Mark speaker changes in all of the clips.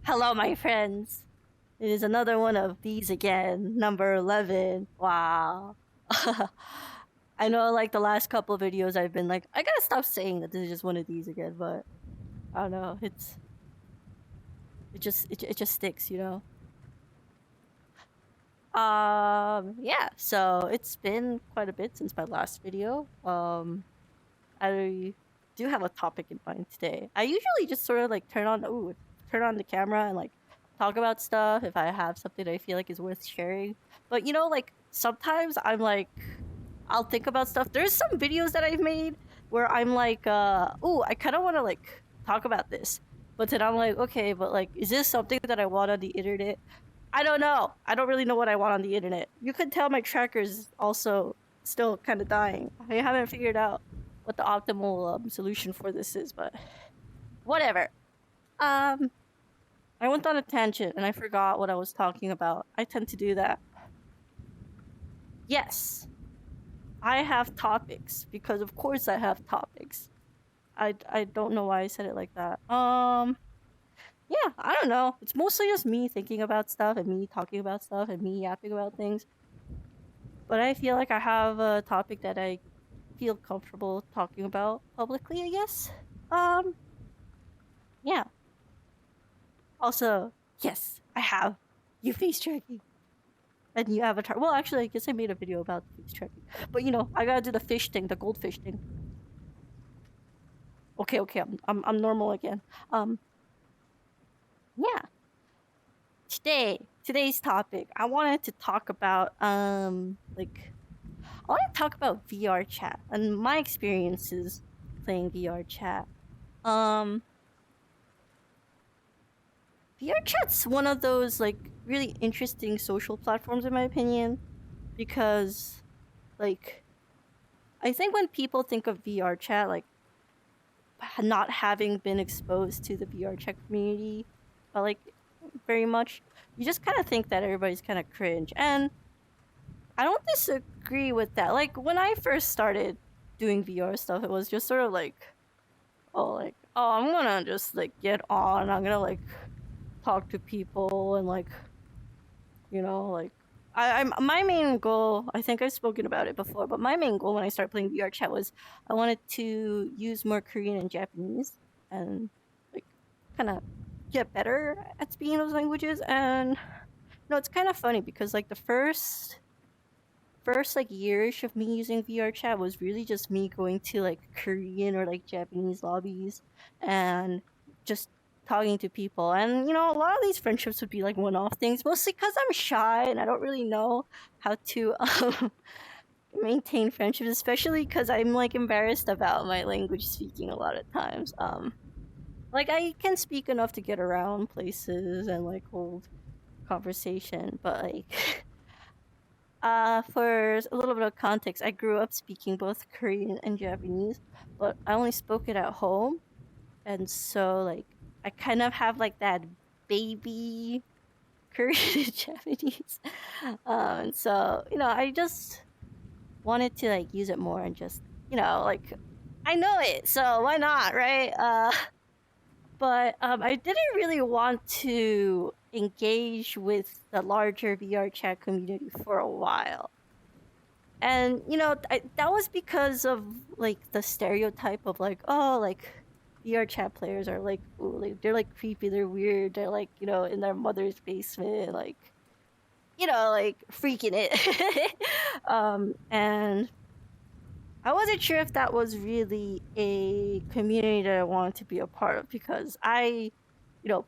Speaker 1: Hello, my friends. It is another one of these again, number 11. Wow. I know, like, the last couple of videos I've been like, I gotta stop saying that this is just one of these again, but I don't know. It just sticks, you know? Yeah, so it's been quite a bit since my last video. I do have a topic in mind today. I usually just sort of like turn on the camera and like talk about stuff if I have something I feel like is worth sharing. But you know, like sometimes I'm like I'll think about stuff. There's some videos that I've made where I'm like, oh, I kind of want to like talk about this. But then I'm like, okay, but like, is this something that I want on the internet? I don't know. I don't really know what I want on the internet. You could tell my tracker's also still kind of dying. I haven't figured out what the optimal solution for this is, but whatever. Um, I went on a tangent and I forgot what I was talking about. I tend to do that. Yes, I have topics because of course I have topics. I don't know why I said it like that. Yeah, I don't know. It's mostly just me thinking about stuff and me talking about stuff and me yapping about things. But I feel like I have a topic that I feel comfortable talking about publicly, I guess. Yeah. Also, yes, I have you face tracking and you avatar. Well, actually, I guess I made a video about face tracking. But you know, I gotta do the fish thing, the goldfish thing. Okay, I'm normal again. Yeah. Today's topic, I wanted to talk about like I want to talk about VR chat and my experiences playing VR chat. Um VR chat's one of those like really interesting social platforms in my opinion because like I think when people think of VR chat like not having been exposed to the VR chat community like very much, you just kind of think that everybody's kind of cringe, and I don't disagree with that. Like when I first started doing VR stuff, it was just sort of like, oh, I'm gonna just like get on. I'm gonna like talk to people and like, you know, like I'm my main goal. I think I've spoken about it before, but my main goal when I started playing VR chat was I wanted to use more Korean and Japanese and like kind of get better at speaking those languages. And no, it's kind of funny because like the first like yearish of me using VR chat was really just me going to like Korean or like Japanese lobbies and just talking to people. And you know, a lot of these friendships would be like one-off things, mostly because I'm shy and I don't really know how to maintain friendships, especially because I'm like embarrassed about my language speaking a lot of times. Like I can speak enough to get around places and like hold conversation, but like for a little bit of context, I grew up speaking both Korean and Japanese, but I only spoke it at home, and so like I kind of have like that baby Korean and Japanese. And so you know, I just wanted to like use it more and just you know like I know it, so why not, right? But I didn't really want to engage with the larger VR chat community for a while. And you know, that was because of like the stereotype of like, oh, like VR chat players are like, ooh, like they're like creepy, they're weird, they're like, you know, in their mother's basement, like, you know, like freaking it. And I wasn't sure if that was really a community that I wanted to be a part of because you know,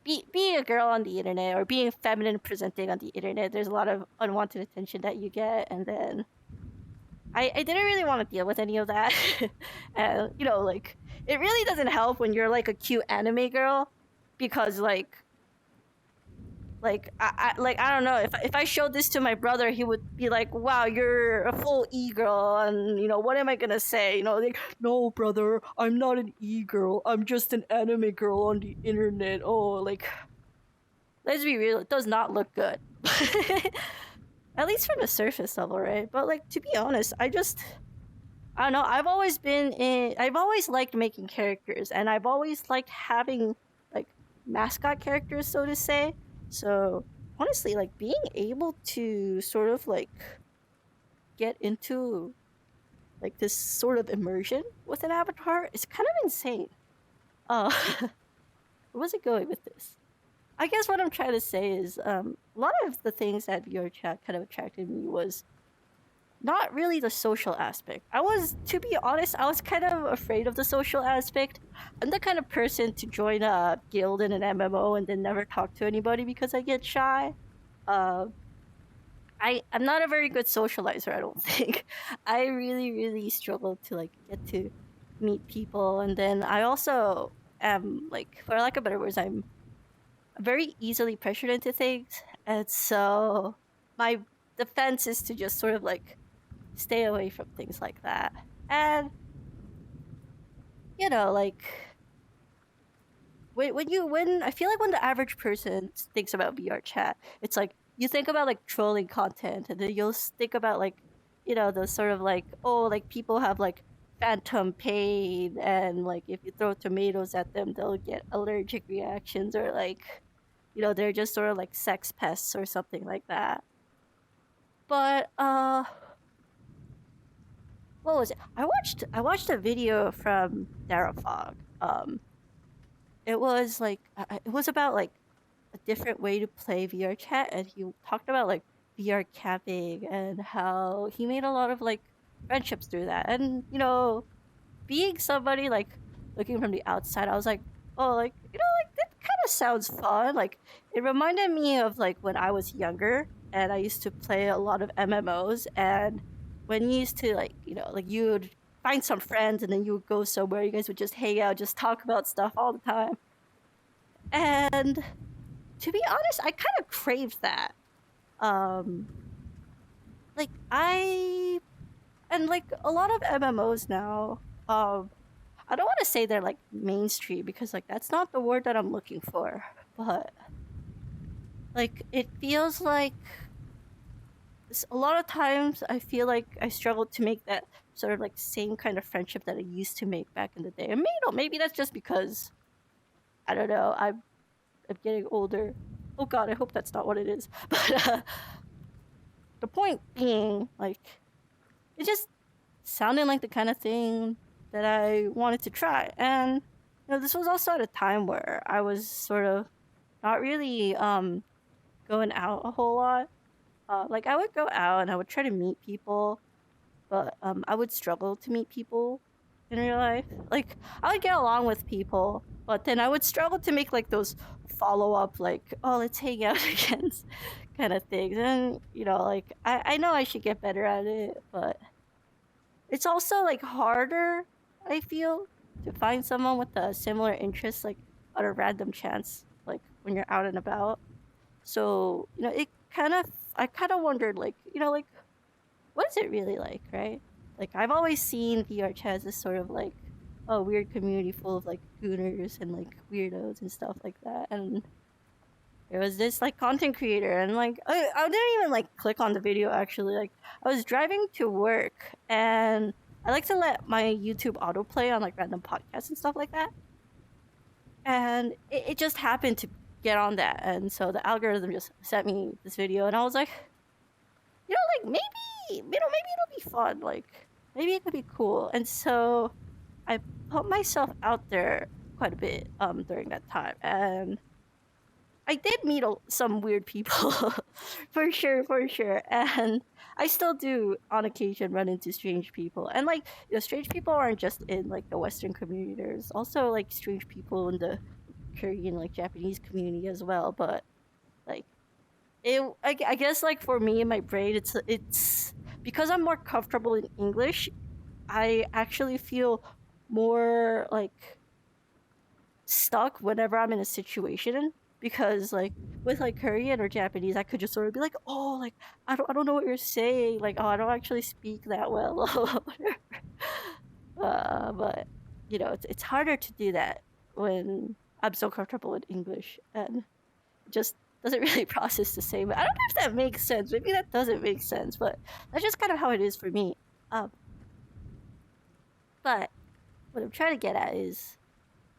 Speaker 1: being a girl on the internet or being feminine presenting on the internet, there's a lot of unwanted attention that you get, and then I didn't really want to deal with any of that. And you know, like it really doesn't help when you're like a cute anime girl because I don't know, if I showed this to my brother, he would be like, wow, you're a full e-girl, and you know, what am I gonna say, you know, like, no brother, I'm not an e-girl, I'm just an anime girl on the internet. Oh, like, let's be real, it does not look good. At least from the surface level, right? But like, to be honest, I don't know, I've always liked making characters, and I've always liked having like mascot characters, so to say. So honestly, like being able to sort of like get into like this sort of immersion with an avatar is kind of insane. Where was it going with this? I guess what I'm trying to say is a lot of the things that VRChat kind of attracted me was not really the social aspect. To be honest, I was kind of afraid of the social aspect. I'm the kind of person to join a guild in an MMO and then never talk to anybody because I get shy. Uh, I'm not a very good socializer, I don't think. I really, really struggle to like get to meet people, and then I also am like, for lack of better words, I'm very easily pressured into things, and so my defense is to just sort of like stay away from things like that. And like when I feel like when the average person thinks about VR chat, it's like you think about like trolling content, and then you'll think about like the sort of like, oh, like people have like phantom pain, and like if you throw tomatoes at them they'll get allergic reactions, or like they're just sort of like sex pests or something like that. But what was it? I watched a video from Dara Fog. It was like it was about like a different way to play VR chat, and he talked about like VR camping and how he made a lot of like friendships through that. And being somebody like looking from the outside, I was like, oh, like like that kind of sounds fun. Like it reminded me of like when I was younger and I used to play a lot of MMOs, and when you used to like like you would find some friends and then you would go somewhere, you guys would just hang out, just talk about stuff all the time. And to be honest, I kind of craved that. Um, like and like a lot of MMOs now. I don't want to say they're like mainstream because like that's not the word that I'm looking for, but like it feels like a lot of times I feel like I struggle to make that sort of like same kind of friendship that I used to make back in the day. And maybe that's just because I don't know. I'm getting older. Oh God, I hope that's not what it is. But the point being, like, it just sounded like the kind of thing that I wanted to try. And this was also at a time where I was sort of not really going out a whole lot. Like I would go out and I would try to meet people, but I would struggle to meet people in real life. Like I would get along with people, but then I would struggle to make like those follow up, like, oh, let's hang out again, kind of things. And like I know I should get better at it, but it's also like harder, I feel, to find someone with a similar interest, like on a random chance, like when you're out and about. So it I kind of wondered, like like what is it really like, right? Like I've always seen VRChat as this sort of like a weird community full of like gooners and like weirdos and stuff like that. And there was this like content creator, and like I didn't even like click on the video actually. Like I was driving to work, and I like to let my YouTube autoplay on like random podcasts and stuff like that. And it just happened to get on that, and so the algorithm just sent me this video, and I was like, like maybe maybe it'll be fun, like maybe it could be cool. And so I put myself out there quite a bit during that time, and I did meet some weird people for sure, and I still do on occasion run into strange people. And like strange people aren't just in like the Western community, there's also like strange people in the Korean, like Japanese community as well. But like I guess like for me in my brain, it's because I'm more comfortable in English, I actually feel more like stuck whenever I'm in a situation, because like with like Korean or Japanese, I could just sort of be like, oh, like I don't know what you're saying, like, oh, I don't actually speak that well. But it's harder to do that when I'm so comfortable in English, and it just doesn't really process the same. I don't know if that makes sense. Maybe that doesn't make sense, but that's just kind of how it is for me. But what I'm trying to get at is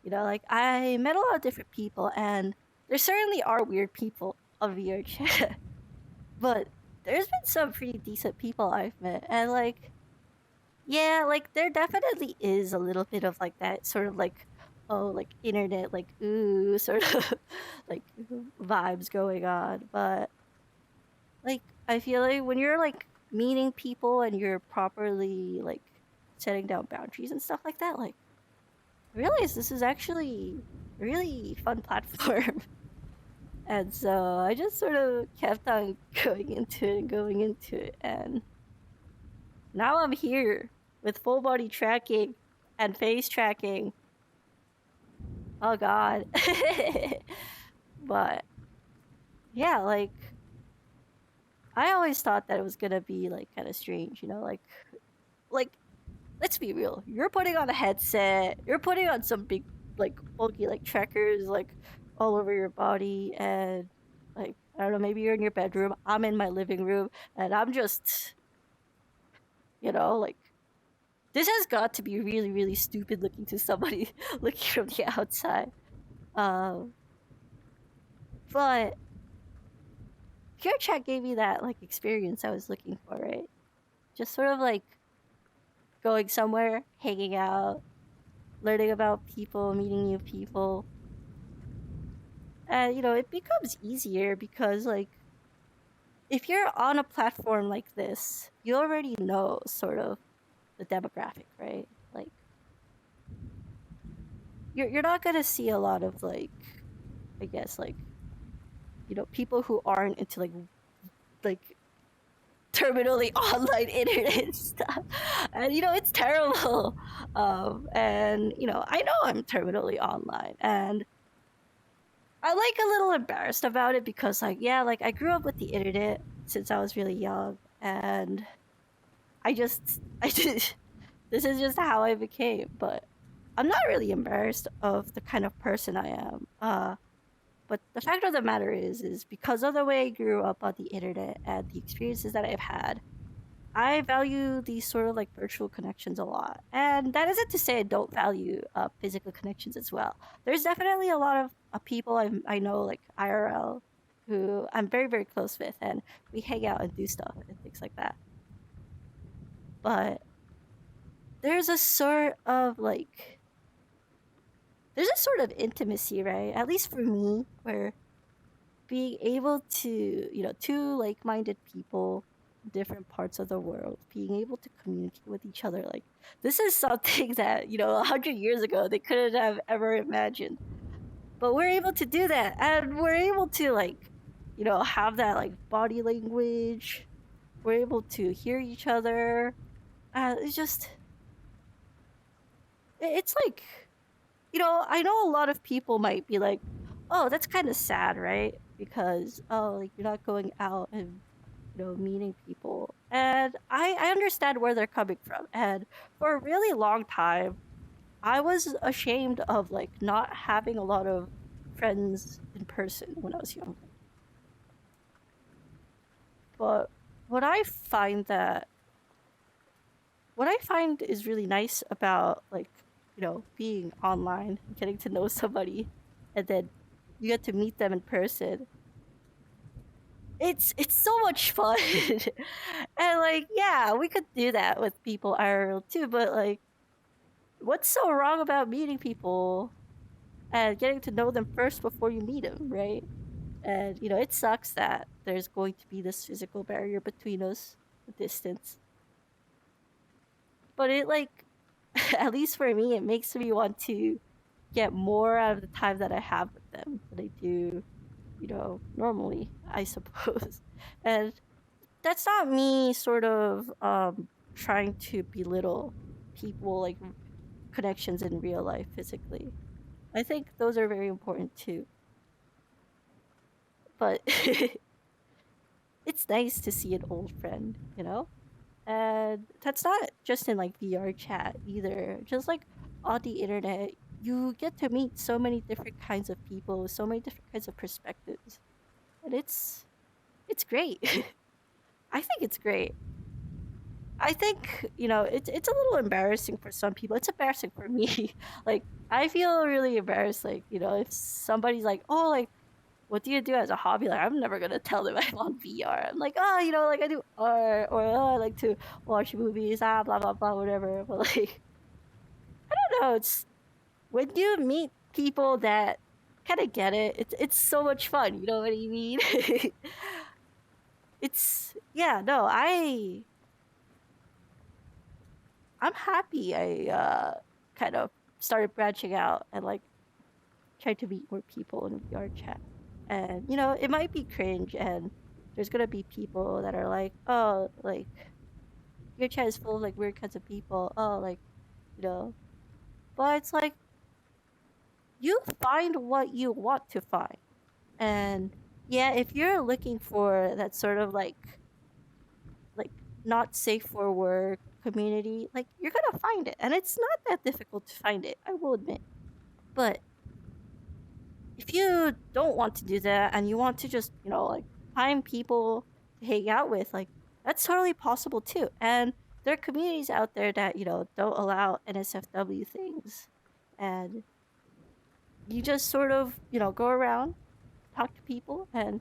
Speaker 1: Like I met a lot of different people, and there certainly are weird people on VRChat, but there's been some pretty decent people I've met, and like yeah, like there definitely is a little bit of like that sort of like oh like internet like ooh sort of like vibes going on, but like I feel like when you're like meeting people and you're properly like setting down boundaries and stuff like that, like I realize this is actually a really fun platform. And so I just sort of kept on going into it and going into it, and now I'm here with full body tracking and face tracking. Oh god. But yeah, like I always thought that it was gonna be like kind of strange, like let's be real. You're putting on a headset. You're putting on some big like bulky like trackers like all over your body, and like I don't know, maybe you're in your bedroom. I'm in my living room, and I'm just like this has got to be really really stupid looking to somebody looking from the outside. Um, but Pure Chat gave me that like experience I was looking for, right? Just sort of like going somewhere, hanging out, learning about people, meeting new people. And it becomes easier because like if you're on a platform like this, you already know sort of the demographic, right? Like you're not gonna see a lot of like I guess like people who aren't into like terminally online internet stuff, and it's terrible. And I know I'm terminally online, and I like a little embarrassed about it because like yeah, like I grew up with the internet since I was really young, and I did this is just how I became. But I'm not really embarrassed of the kind of person I am. But the fact of the matter is because of the way I grew up on the internet and the experiences that I've had, I value these sort of like virtual connections a lot. And that isn't to say I don't value physical connections as well. There's definitely a lot of people I know like IRL who I'm very, very close with, and we hang out and do stuff and things like that. But there's a sort of like, there's a sort of intimacy, right? At least for me, where being able to, two like minded people different parts of the world being able to communicate with each other, like this is something that 100 years ago they couldn't have ever imagined, but we're able to do that, and we're able to like have that like body language. We're able to hear each other. It's just it's like I know a lot of people might be like, oh, that's kind of sad, right? Because oh, like you're not going out and meeting people. And I understand where they're coming from. And for a really long time, I was ashamed of like not having a lot of friends in person when I was younger. But what I find that what I find is really nice about like, being online, getting to know somebody, and then you get to meet them in person. It's so much fun. And like yeah, we could do that with people IRL too, but like what's so wrong about meeting people and getting to know them first before you meet them, right? And it sucks that there's going to be this physical barrier between us, the distance. But it like at least for me, it makes me want to get more out of the time that I have with them than I do, normally, I suppose. And that's not me sort of trying to belittle people like connections in real life physically. I think those are very important too. But it's nice to see an old friend, And that's not just in like VR chat either. Just like on the internet, you get to meet so many different kinds of people, so many different kinds of perspectives. And it's great. I think it's great. I think, it's a little embarrassing for some people. It's embarrassing for me. Like, I feel really embarrassed, like, if somebody's like, oh, like, what do you do as a hobby? Like, I'm never gonna tell them I'm on VR. I'm like, oh, like I do art, or oh, I like to watch movies, blah blah blah, whatever. But like, I don't know. It's when you meet people that kind of get it. It's so much fun. You know what I mean? It's yeah. No, I'm happy. I kind of started branching out and like try to meet more people in VR chat. And it might be cringe, and there's gonna be people that are like, oh, like VR chat is full of like weird kinds of people. Oh, like you know, but it's like you find what you want to find, and yeah, if you're looking for that sort of like not safe for work community, like you're gonna find it, and it's not that difficult to find it. I will admit, but if you don't want to do that and you want to just, like find people to hang out with, like that's totally possible too. And there are communities out there that, don't allow NSFW things. And you just sort of, go around, talk to people, and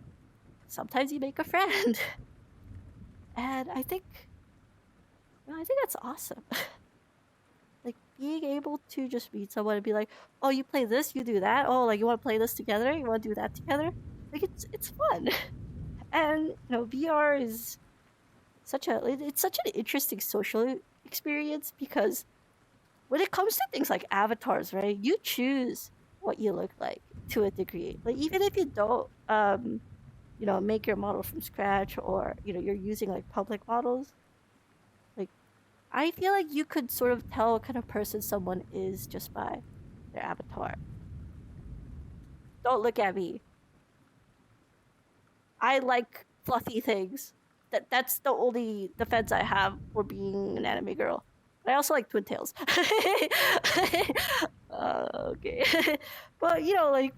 Speaker 1: sometimes you make a friend. And I think that's awesome. Like being able to just meet someone and be like, oh, you play this, you do that. Oh, like you want to play this together, you want to do that together. Like it's fun. And VR is it's such an interesting social experience because when it comes to things like avatars, right? You choose what you look like to a degree. Like even if you don't make your model from scratch, or you're using like public models, like I feel like you could sort of tell what kind of person someone is just by their avatar. Don't look at me. I like fluffy things. That's the only defense I have for being an anime girl. I also like Twin Tails. Okay. But like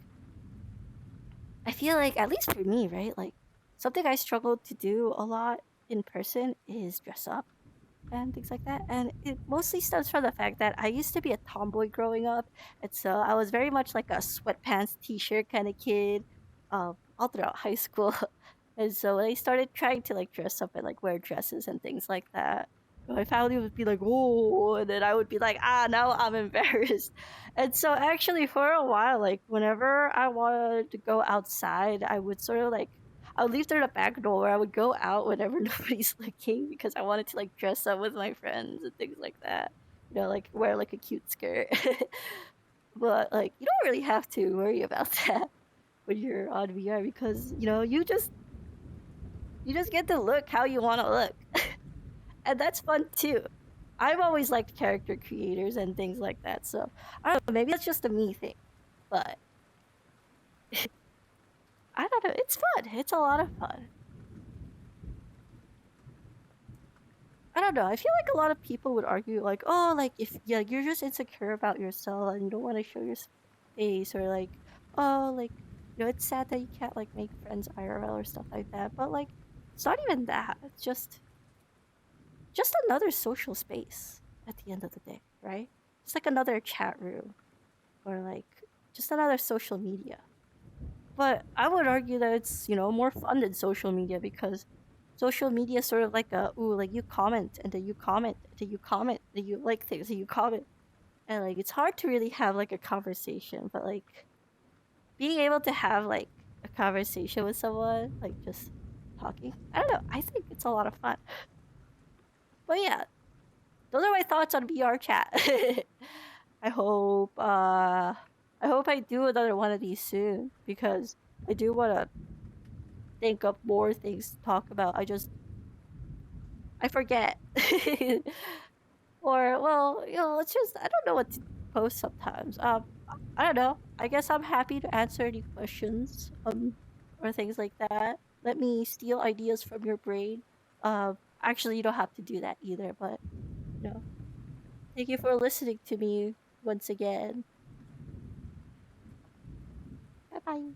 Speaker 1: I feel like at least for me, right? Like something I struggle to do a lot in person is dress up and things like that. And it mostly stems from the fact that I used to be a tomboy growing up, and so I was very much like a sweatpants, t-shirt kind of kid, all throughout high school. And so when I started trying to like dress up and like wear dresses and things like that, my family would be like, "Oh," and then I would be like, "Ah, now I'm embarrassed." And so actually, for a while, like whenever I wanted to go outside, I would sort of like I would leave through the back door. I would go out whenever nobody's looking because I wanted to like dress up with my friends and things like that. Like wear like a cute skirt. But like you don't really have to worry about that when you're on VR because you just get to look how you want to look. And that's fun too. I've always liked character creators and things like that. So I don't know, maybe that's just a me thing. But I don't know, it's fun. It's a lot of fun. I don't know. I feel like a lot of people would argue like, oh, like if you're just insecure about yourself and you don't want to show your face, or like, oh, like it's sad that you can't like make friends IRL or stuff like that. But like, it's not even that. It's just another social space at the end of the day, right? It's like another chat room, or like just another social media. But I would argue that it's more fun than social media because social media is sort of like like you comment and then you comment and then you comment and you like things and you comment, and like it's hard to really have like a conversation. But like being able to have like a conversation with someone, like just talking, I don't know, I think it's a lot of fun. But yeah, those are my thoughts on VR chat. I hope I do another one of these soon because I do want to think of more things to talk about. I forget. Or well, it's just I don't know what to post sometimes. I don't know. I guess I'm happy to answer any questions or things like that. Let me steal ideas from your brain. Actually, you don't have to do that either, but you know, thank you for listening to me once again. Bye bye.